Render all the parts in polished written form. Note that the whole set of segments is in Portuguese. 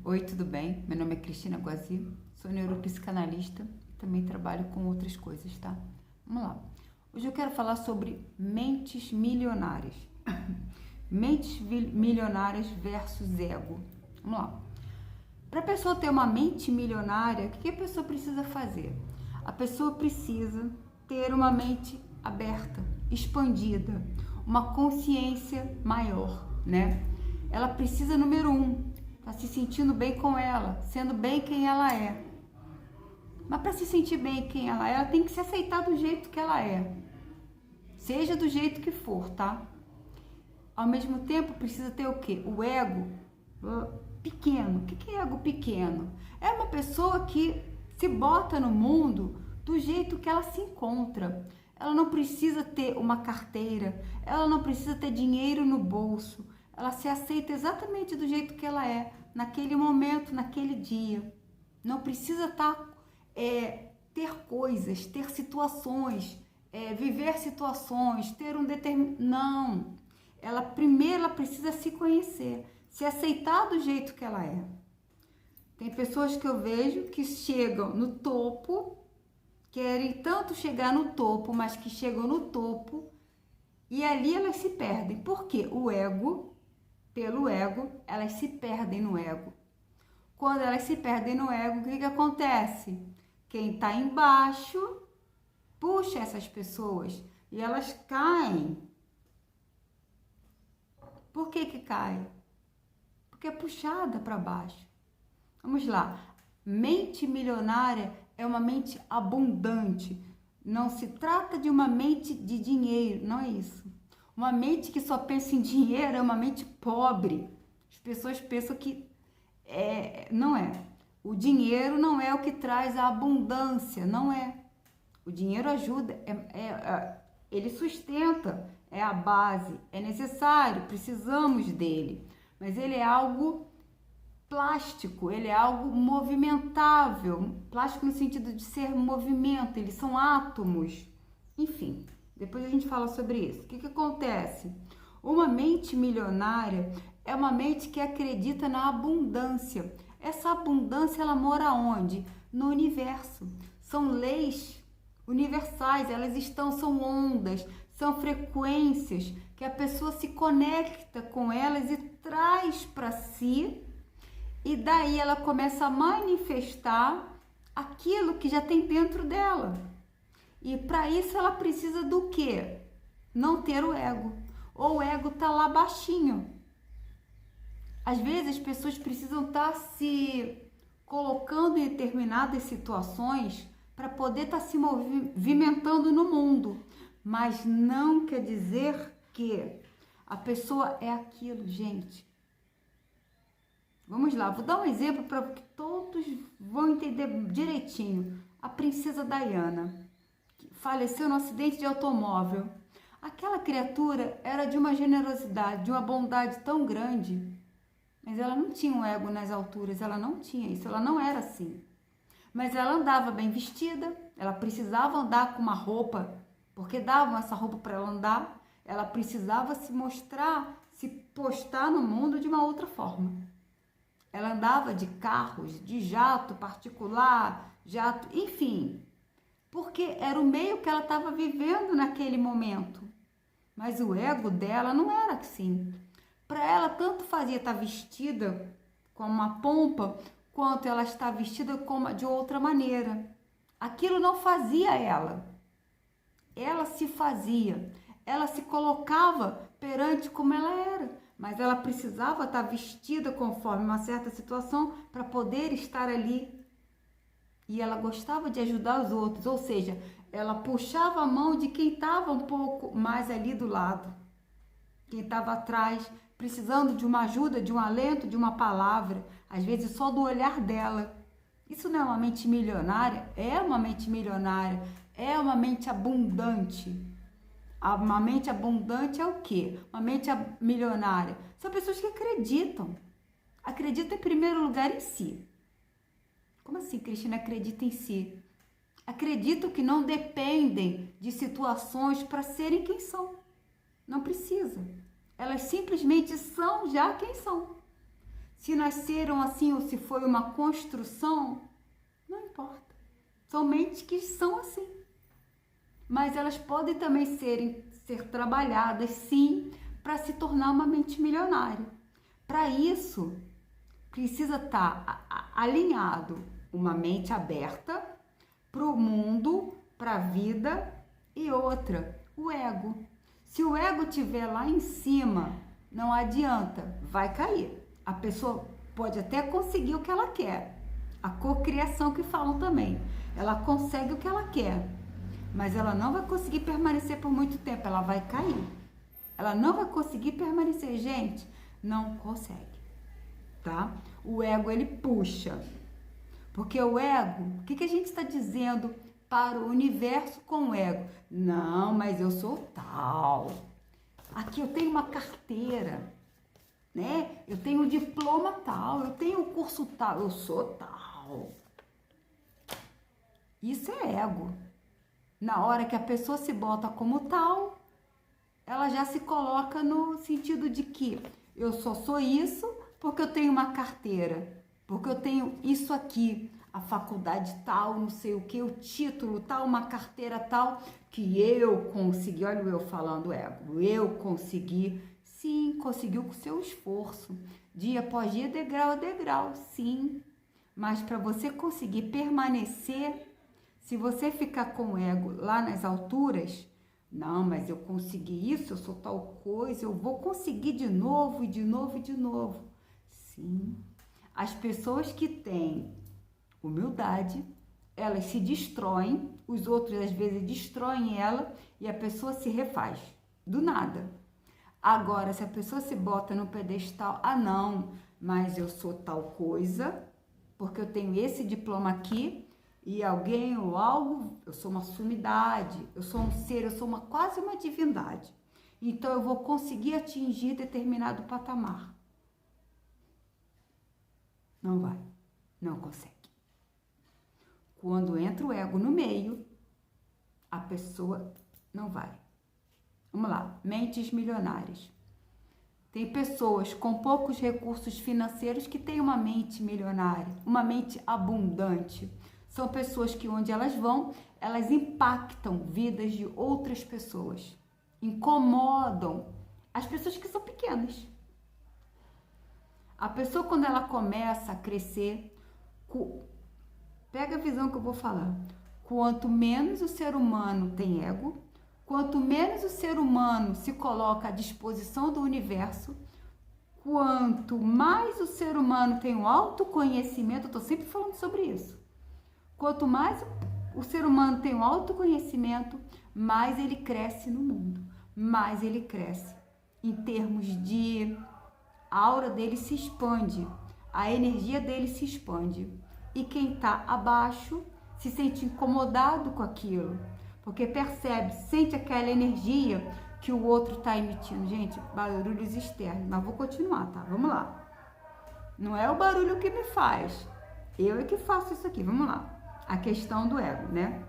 Oi, tudo bem? Meu nome é Cristina Guazzi, sou neuropsicanalista e também trabalho com outras coisas, tá? Vamos lá. Hoje eu quero falar sobre mentes milionárias. Milionárias versus ego. Vamos lá. Para a pessoa ter uma mente milionária, o que a pessoa precisa fazer? A pessoa precisa ter uma mente aberta, expandida, uma consciência maior, né? Ela precisa, número 1, tá se sentindo bem com ela, sendo bem quem ela é. Mas para se sentir bem quem ela tem que se aceitar do jeito que ela é. Seja do jeito que for, tá? Ao mesmo tempo, precisa ter o quê? O ego pequeno. O que é ego pequeno? É uma pessoa que se bota no mundo do jeito que ela se encontra. Ela não precisa ter uma carteira, ela não precisa ter dinheiro no bolso. Ela se aceita exatamente do jeito que ela é, naquele momento, naquele dia. Não precisa ter coisas, ter situações, viver situações, ter um determinado... Não. Primeiro ela precisa se conhecer, se aceitar do jeito que ela é. Tem pessoas que eu vejo que chegam no topo, querem tanto chegar no topo, mas que chegam no topo e ali elas se perdem. Por quê? Pelo ego, elas se perdem no ego. Quando elas se perdem no ego, o que acontece? Quem está embaixo puxa essas pessoas e elas caem. Por que cai? Porque é puxada para baixo. Vamos lá. Mente milionária é uma mente abundante. Não se trata de uma mente de dinheiro, não é isso. Uma mente que só pensa em dinheiro é uma mente pobre. As pessoas pensam que não é. O dinheiro não é o que traz a abundância, não é. O dinheiro ajuda, ele sustenta, é a base, é necessário, precisamos dele. Mas ele é algo plástico, ele é algo movimentável. Plástico no sentido de ser movimento, eles são átomos. Enfim, depois a gente fala sobre isso. O que acontece? Uma mente milionária é uma mente que acredita na abundância. Essa abundância, ela mora onde? No universo. São leis universais, são ondas, são frequências que a pessoa se conecta com elas e traz para si, e daí ela começa a manifestar aquilo que já tem dentro dela. E para isso ela precisa do quê? Não ter o ego. Ou o ego tá lá baixinho. Às vezes as pessoas precisam estar se colocando em determinadas situações para poder estar se movimentando no mundo. Mas não quer dizer que a pessoa é aquilo, gente. Vamos lá, vou dar um exemplo para que todos vão entender direitinho. A princesa Diana, que faleceu no acidente de automóvel. Aquela criatura era de uma generosidade, de uma bondade tão grande, mas ela não tinha um ego nas alturas, ela não tinha isso, ela não era assim. Mas ela andava bem vestida, ela precisava andar com uma roupa, porque davam essa roupa para ela andar, ela precisava se mostrar, se postar no mundo de uma outra forma. Ela andava de carros, de jato particular, jato, enfim, porque era o meio que ela estava vivendo naquele momento. Mas o ego dela não era assim. Para ela, tanto fazia estar vestida com uma pompa, quanto ela está vestida de outra maneira. Aquilo não fazia ela. Ela se fazia, ela se colocava perante como ela era. Mas ela precisava estar vestida conforme uma certa situação para poder estar ali. E ela gostava de ajudar os outros, ou seja, ela puxava a mão de quem estava um pouco mais ali do lado. Quem estava atrás, precisando de uma ajuda, de um alento, de uma palavra, às vezes só do olhar dela. Isso não é uma mente milionária? É uma mente milionária, é uma mente abundante. Uma mente abundante é o quê? Uma mente milionária. São pessoas que acreditam. Acreditam em primeiro lugar em si. Como assim, Cristina, acredita em si? Acreditam que não dependem de situações para serem quem são. Não precisa. Elas simplesmente são já quem são. se nasceram assim ou se foi uma construção, não importa. São mentes que são assim. Mas elas podem também ser trabalhadas, sim, para se tornar uma mente milionária. Para isso, precisa estar alinhado uma mente aberta para o mundo, para a vida e outra, o ego. Se o ego estiver lá em cima, não adianta, vai cair. A pessoa pode até conseguir o que ela quer. A cocriação que falam também. Ela consegue o que ela quer, mas ela não vai conseguir permanecer por muito tempo, ela vai cair. Ela não vai conseguir permanecer, gente, não consegue, tá? O ego, ele puxa. Porque o ego, o que a gente está dizendo para o universo com o ego? Não, mas eu sou tal. Aqui eu tenho uma carteira, né? Eu tenho um diploma tal, eu tenho um curso tal, eu sou tal. Isso é ego. Na hora que a pessoa se bota como tal, ela já se coloca no sentido de que eu só sou isso porque eu tenho uma carteira, porque eu tenho isso aqui, a faculdade tal, não sei o que, o título tal, uma carteira tal, que eu consegui. Olha o eu falando ego, eu consegui. Sim, conseguiu com seu esforço, dia após dia, degrau a degrau, sim. Mas para você conseguir permanecer, se você ficar com o ego lá nas alturas, não, mas eu consegui isso, eu sou tal coisa, eu vou conseguir de novo, e de novo, e de novo. Sim, as pessoas que têm humildade, elas se destroem, os outros às vezes destroem ela e a pessoa se refaz, do nada. Agora, se a pessoa se bota no pedestal, ah não, mas eu sou tal coisa, porque eu tenho esse diploma aqui, e alguém ou algo, eu sou uma sumidade, eu sou um ser, eu sou quase uma divindade. Então eu vou conseguir atingir determinado patamar. Não vai, não consegue. Quando entra o ego no meio, a pessoa não vai. Vamos lá, mentes milionárias. Tem pessoas com poucos recursos financeiros que têm uma mente milionária, uma mente abundante. São pessoas que onde elas vão, elas impactam vidas de outras pessoas. Incomodam as pessoas que são pequenas. A pessoa, quando ela começa a crescer, pega a visão que eu vou falar. Quanto menos o ser humano tem ego, quanto menos o ser humano se coloca à disposição do universo, quanto mais o ser humano tem o autoconhecimento, eu estou sempre falando sobre isso. Quanto mais o ser humano tem o autoconhecimento, mais ele cresce no mundo, mais ele cresce. Em termos de a aura dele se expande, a energia dele se expande. E quem está abaixo se sente incomodado com aquilo, porque percebe, sente aquela energia que o outro está emitindo. Gente, barulhos externos, mas vou continuar, tá? Vamos lá. Não é o barulho que me faz, eu é que faço isso aqui, vamos lá. A questão do ego, né?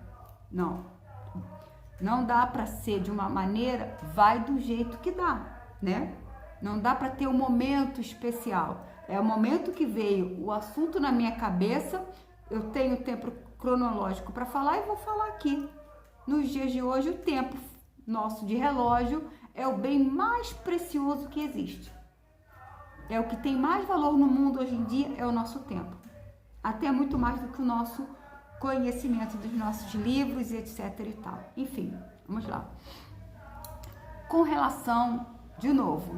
Não dá para ser de uma maneira, vai do jeito que dá, né? Não dá para ter um momento especial. É o momento que veio o assunto na minha cabeça, eu tenho tempo cronológico para falar e vou falar aqui. Nos dias de hoje, o tempo nosso de relógio é o bem mais precioso que existe. É o que tem mais valor no mundo hoje em dia, é o nosso tempo. Até muito mais do que o nosso conhecimento dos nossos livros e etc e tal. Enfim, vamos lá. Com relação, de novo,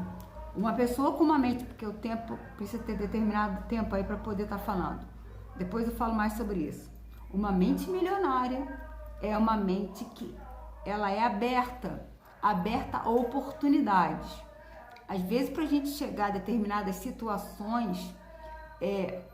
uma pessoa com uma mente, porque o tempo precisa ter determinado tempo aí para poder estar falando. Depois eu falo mais sobre isso. Uma mente milionária é uma mente que ela é aberta a oportunidades. Às vezes, para a gente chegar a determinadas situações,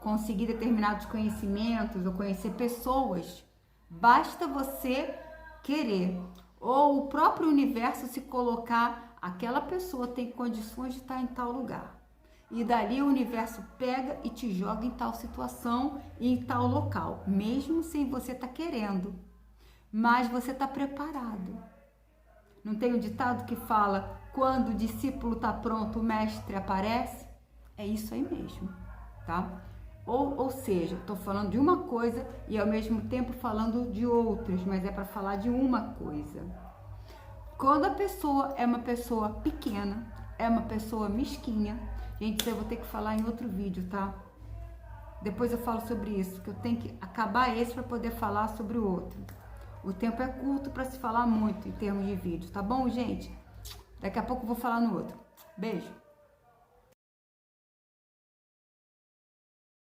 conseguir determinados conhecimentos ou conhecer pessoas, basta você querer, ou o próprio universo se colocar, aquela pessoa tem condições de estar em tal lugar. E dali o universo pega e te joga em tal situação e em tal local, mesmo sem você estar querendo. Mas você está preparado. Não tem um ditado que fala, quando o discípulo está pronto, o mestre aparece? É isso aí mesmo. tá? Ou seja, tô falando de uma coisa e ao mesmo tempo falando de outras, mas é para falar de uma coisa. Quando a pessoa é uma pessoa pequena, é uma pessoa mesquinha, gente, eu vou ter que falar em outro vídeo, tá? Depois eu falo sobre isso, que eu tenho que acabar esse para poder falar sobre o outro. O tempo é curto para se falar muito em termos de vídeo, tá bom, gente? Daqui a pouco eu vou falar no outro. Beijo!